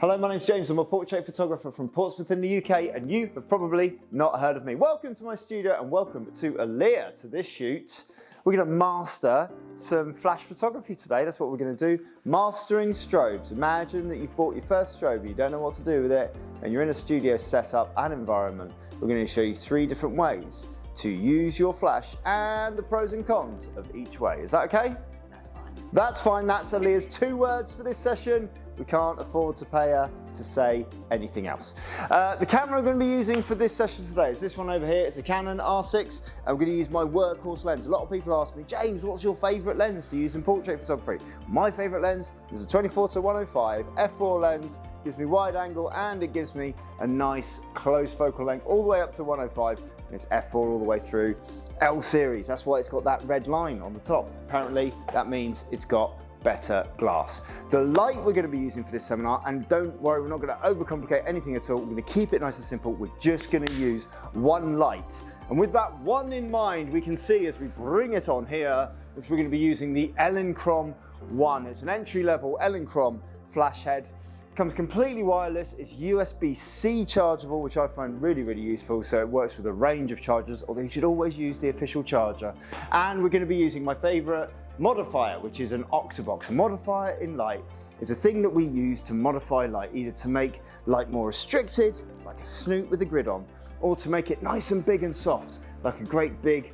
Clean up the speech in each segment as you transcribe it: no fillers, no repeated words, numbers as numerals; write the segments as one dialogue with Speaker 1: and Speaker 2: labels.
Speaker 1: Hello, my name's James. I'm a portrait photographer from Portsmouth in the UK, and you have probably not heard of me. Welcome to my studio and welcome to Aleah. To this shoot, we're going to master some flash photography today. That's what we're going to do. Mastering strobes. Imagine that you've bought your first strobe, you don't know what to do with it, and you're in a studio setup and environment. We're going to show you 3 different ways to use your flash and the pros and cons of each way. Is that okay?
Speaker 2: That's fine.
Speaker 1: That's fine. That's Aleah's 2 words for this session. We can't afford to pay her to say anything else. The camera I'm going to be using for this session today is this one over here. It's a Canon R6. I'm going to use my workhorse lens. A lot of people ask me, James, what's your favourite lens to use in portrait photography? My favourite lens is a 24-105 f4 lens. Gives me wide angle and it gives me a nice close focal length all the way up to 105. And it's f4 all the way through. L series, that's why it's got that red line on the top. Apparently that means it's got better glass. The light we're going to be using for this seminar, and don't worry, we're not going to overcomplicate anything at all. We're going to keep it nice and simple. We're just going to use one light. And with that one in mind, we can see as we bring it on here, that we're going to be using the Elinchrom One. It's an entry-level Elinchrom flash head. Comes completely wireless, it's USB-C chargeable, which I find really, really useful. So it works with a range of chargers, although you should always use the official charger. And we're going to be using my favorite modifier, which is an octabox. A modifier in light is a thing that we use to modify light, either to make light more restricted, like a snoot with a grid on, or to make it nice and big and soft, like a great big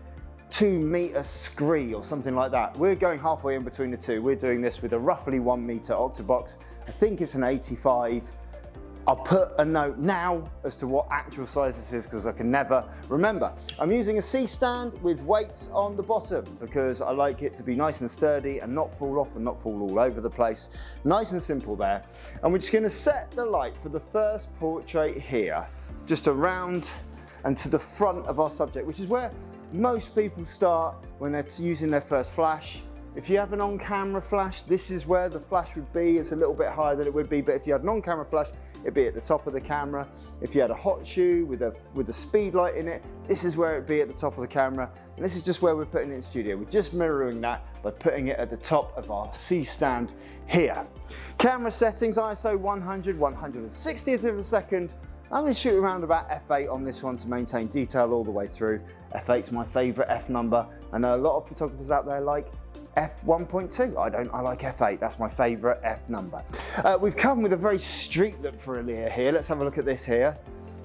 Speaker 1: 2-meter scree or something like that. We're going halfway in between the two. We're doing this with a roughly 1-meter octabox. I think it's an 85. I'll put a note now as to what actual size this is because I can never remember. I'm using a C-stand with weights on the bottom because I like it to be nice and sturdy and not fall off and not fall all over the place. Nice and simple there. And we're just going to set the light for the first portrait here, just around and to the front of our subject, which is where most people start when they're using their first flash. If you have an on-camera flash, this is where the flash would be. It's a little bit higher than it would be, but if you had an on-camera flash, it'd be at the top of the camera. If you had a hot shoe with a speed light in it, this is where it'd be at the top of the camera. And this is just where we're putting it in studio. We're just mirroring that by putting it at the top of our C-stand here. Camera settings, ISO 100, 160th of a second. I'm going to shoot around about f8 on this one to maintain detail all the way through. f8's my favourite f number. I know a lot of photographers out there like f1.2. I like f8, that's my favourite f number. We've come with a very street look for Aleah here. Let's have a look at this here.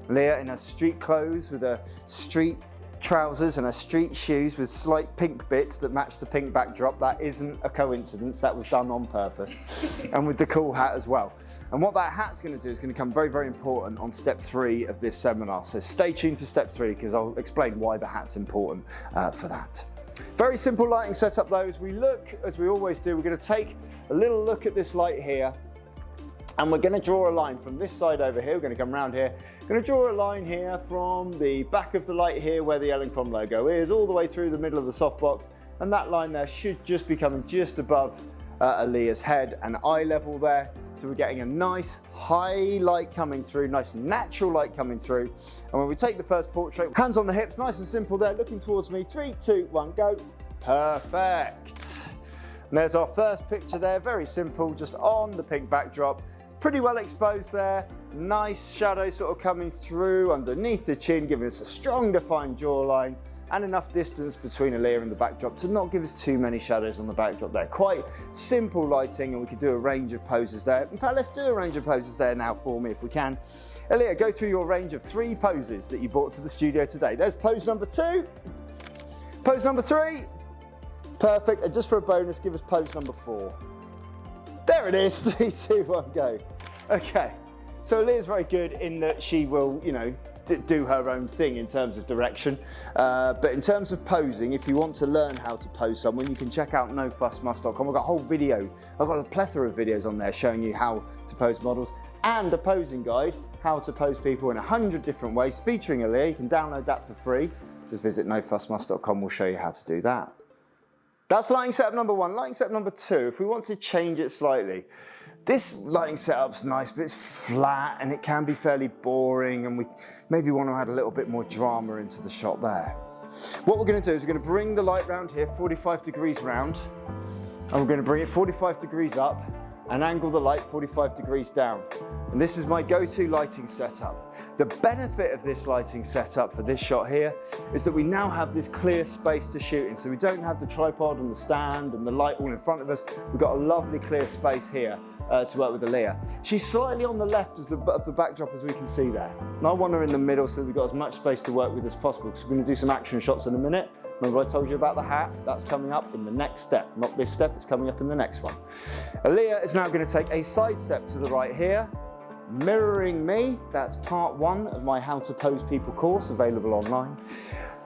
Speaker 1: Aleah in her street clothes with her street trousers and her street shoes with slight pink bits that match the pink backdrop. That isn't a coincidence, that was done on purpose. And with the cool hat as well. And what that hat's going to do is going to become very, very important on step 3 of this seminar. So stay tuned for step 3 because I'll explain why the hat's important for that. Very simple lighting setup though. As we look, as we always do, we're going to take a little look at this light here and we're going to draw a line from this side over here. We're going to come around here. We're going to draw a line here from the back of the light here where the Elinchrom logo is, all the way through the middle of the softbox, and that line there should just be coming just above Aleah's head and eye level there. So we're getting a nice high light coming through, nice natural light coming through. And when we take the first portrait, hands on the hips, nice and simple there, looking towards me, 3, 2, 1, go. Perfect. And there's our first picture there, very simple, just on the pink backdrop. Pretty well exposed there, nice shadow sort of coming through underneath the chin, giving us a strong defined jawline and enough distance between Aleah and the backdrop to not give us too many shadows on the backdrop there. Quite simple lighting and we could do a range of poses there. In fact, let's do a range of poses there now for me if we can. Aleah, go through your range of 3 poses that you brought to the studio today. There's pose number 2, pose number 3, perfect, and just for a bonus, give us pose number 4. There it is, 3, 2, 1, go. Okay, so Aleah's very good in that she will, you know, do her own thing in terms of direction. But in terms of posing, if you want to learn how to pose someone, you can check out nofussmus.com. I've got a whole video, I've got a plethora of videos on there showing you how to pose models and a posing guide, how to pose people in 100 different ways, featuring Aleah. You can download that for free. Just visit nofussmus.com, we'll show you how to do that. That's lighting setup number 1. Lighting setup number 2, if we want to change it slightly, this lighting setup's nice, but it's flat and it can be fairly boring, and we maybe want to add a little bit more drama into the shot there. What we're going to do is we're going to bring the light round here, 45 degrees round, and we're going to bring it 45 degrees up, and angle the light 45 degrees down. And this is my go-to lighting setup. The benefit of this lighting setup for this shot here is that we now have this clear space to shoot in. So we don't have the tripod and the stand and the light all in front of us. We've got a lovely clear space here to work with Aleah. She's slightly on the left of the backdrop, as we can see there. And I want her in the middle so that we've got as much space to work with as possible, because we're going to do some action shots in a minute. Remember I told you about the hat? That's coming up in the next step. Not this step, it's coming up in the next one. Aleah is now going to take a side step to the right here, mirroring me. That's part 1 of my How to Pose People course, available online.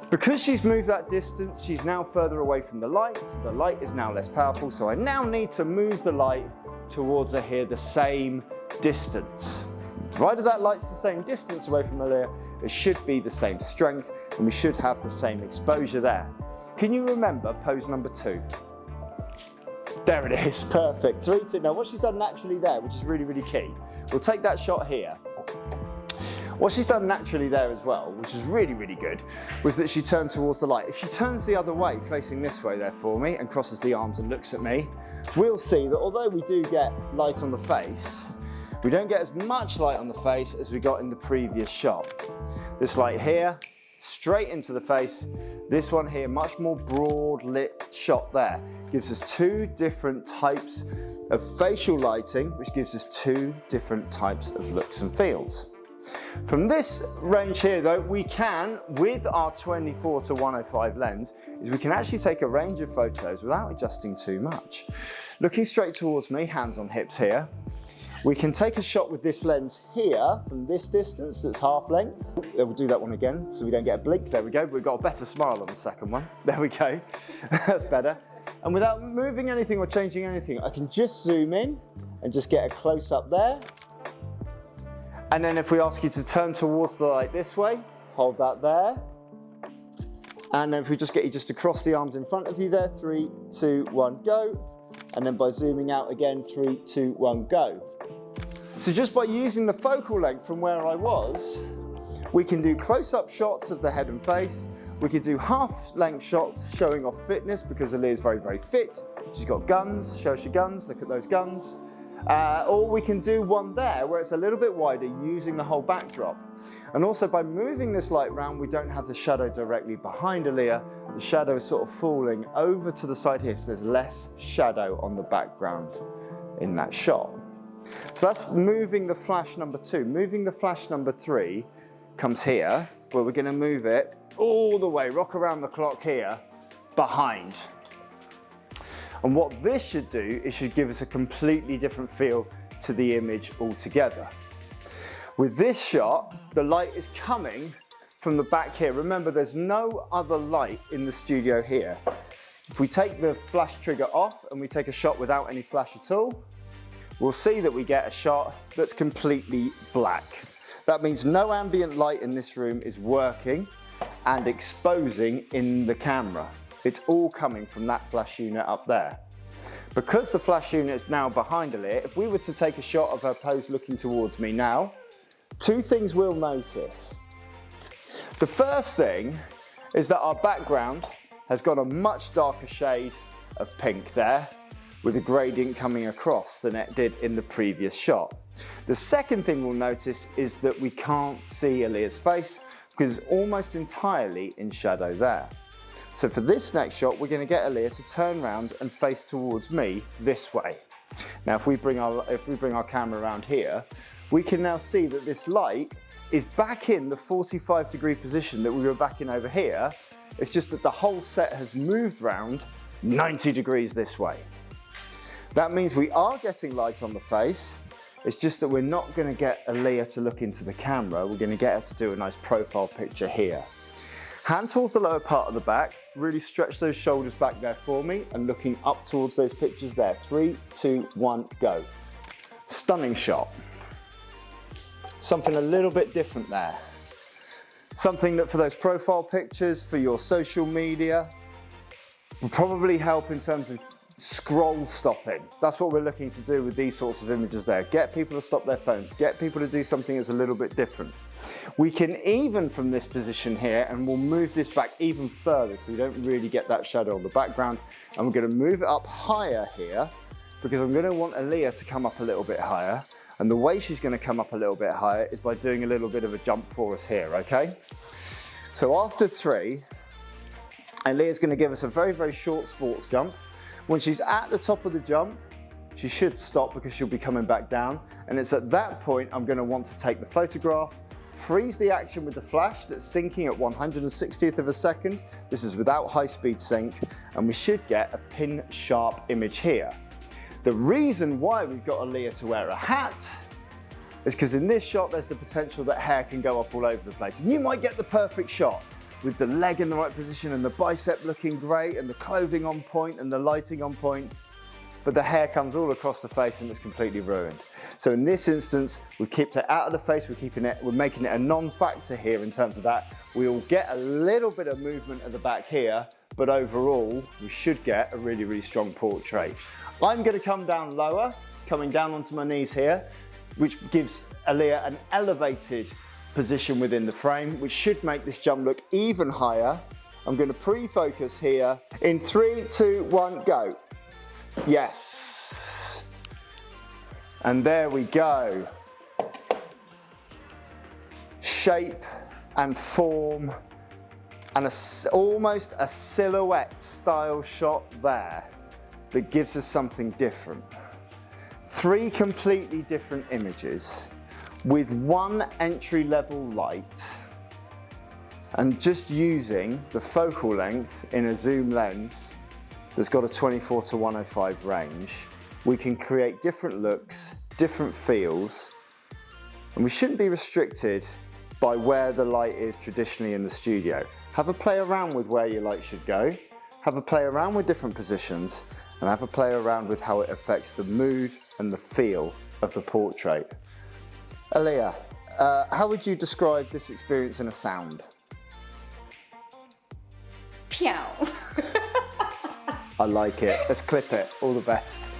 Speaker 1: Because she's moved that distance, she's now further away from the light. So the light is now less powerful, so I now need to move the light towards her here the same distance. Provided that light's the same distance away from Aleah, it should be the same strength and we should have the same exposure there. Can you remember pose number 2? There it is, perfect. 3, 2, now what she's done naturally there, which is really, really key, we'll take that shot here. What she's done naturally there as well, which is really, really good, was that she turned towards the light. If she turns the other way, facing this way there for me, and crosses the arms and looks at me, we'll see that although we do get light on the face, we don't get as much light on the face as we got in the previous shot. This light here, straight into the face. This one here, much more broad lit shot there. Gives us 2 different types of facial lighting, which gives us 2 different types of looks and feels. From this range here though, we can, with our 24 to 105 lens, is we can actually take a range of photos without adjusting too much. Looking straight towards me, hands on hips here, we can take a shot with this lens here from this distance that's half length. We'll do that one again so we don't get a blink. There we go. We've got a better smile on the second one. There we go. That's better. And without moving anything or changing anything, I can just zoom in and just get a close up there. And then if we ask you to turn towards the light this way, hold that there. And then if we just get you just to cross the arms in front of you there, 3, 2, 1, go. And then by zooming out again, 3, 2, 1, go. So just by using the focal length from where I was, we can do close-up shots of the head and face. We can do half-length shots showing off fitness because Aleah's very, very fit. She's got guns, show us your guns, look at those guns. Or we can do one there where it's a little bit wider using the whole backdrop. And also by moving this light round, we don't have the shadow directly behind Aleah. The shadow is sort of falling over to the side here, so there's less shadow on the background in that shot. So that's moving the flash number 2. Moving the flash number 3 comes here, where we're going to move it all the way, rock around the clock here, behind. And what this should do is should give us a completely different feel to the image altogether. With this shot, the light is coming from the back here. Remember, there's no other light in the studio here. If we take the flash trigger off and we take a shot without any flash at all, we'll see that we get a shot that's completely black. That means no ambient light in this room is working and exposing in the camera. It's all coming from that flash unit up there. Because the flash unit is now behind Aleah, if we were to take a shot of her pose looking towards me now, 2 things we'll notice. The first thing is that our background has got a much darker shade of pink there, with a gradient coming across than it did in the previous shot. The second thing we'll notice is that we can't see Aleah's face because it's almost entirely in shadow there. So for this next shot, we're going to get Aleah to turn around and face towards me this way. Now if we bring our camera around here, we can now see that this light is back in the 45 degree position that we were back in over here. It's just that the whole set has moved round 90 degrees this way. That means we are getting light on the face. It's just that we're not going to get Aleah to look into the camera. We're going to get her to do a nice profile picture here. Hand towards the lower part of the back. Really stretch those shoulders back there for me and looking up towards those pictures there. 3, 2, 1, go. Stunning shot. Something a little bit different there. Something that for those profile pictures, for your social media, will probably help in terms of scroll stopping. That's what we're looking to do with these sorts of images there. Get people to stop their phones, get people to do something that's a little bit different. We can even from this position here, and we'll move this back even further so we don't really get that shadow on the background, and we're going to move it up higher here, because I'm going to want Aleah to come up a little bit higher. And the way she's going to come up a little bit higher is by doing a little bit of a jump for us here, okay? So after 3, Aleah's going to give us a very, very short sports jump. When she's at the top of the jump, she should stop because she'll be coming back down. And it's at that point I'm going to want to take the photograph, freeze the action with the flash that's syncing at 1/160th of a second. This is without high-speed sync, and we should get a pin-sharp image here. The reason why we've got Aleah to wear a hat is because in this shot there's the potential that hair can go up all over the place. And you might get the perfect shot with the leg in the right position and the bicep looking great and the clothing on point and the lighting on point, but the hair comes all across the face and it's completely ruined. So in this instance, we've kept it out of the face, we're making it a non-factor here in terms of that. We'll get a little bit of movement at the back here, but overall, we should get a really, really strong portrait. I'm going to come down lower, coming down onto my knees here, which gives Aleah an elevated position within the frame, which should make this jump look even higher. I'm going to pre-focus here. In 3, 2, 1, go. Yes. And there we go. Shape and form and almost a silhouette style shot there that gives us something different. 3 completely different images with 1 entry-level light, and just using the focal length in a zoom lens that's got a 24-105 range, we can create different looks, different feels, and we shouldn't be restricted by where the light is traditionally in the studio. Have a play around with where your light should go, have a play around with different positions, and have a play around with how it affects the mood and the feel of the portrait. Aleah, how would you describe this experience in a sound?
Speaker 2: Pew.
Speaker 1: I like it. Let's clip it. All the best.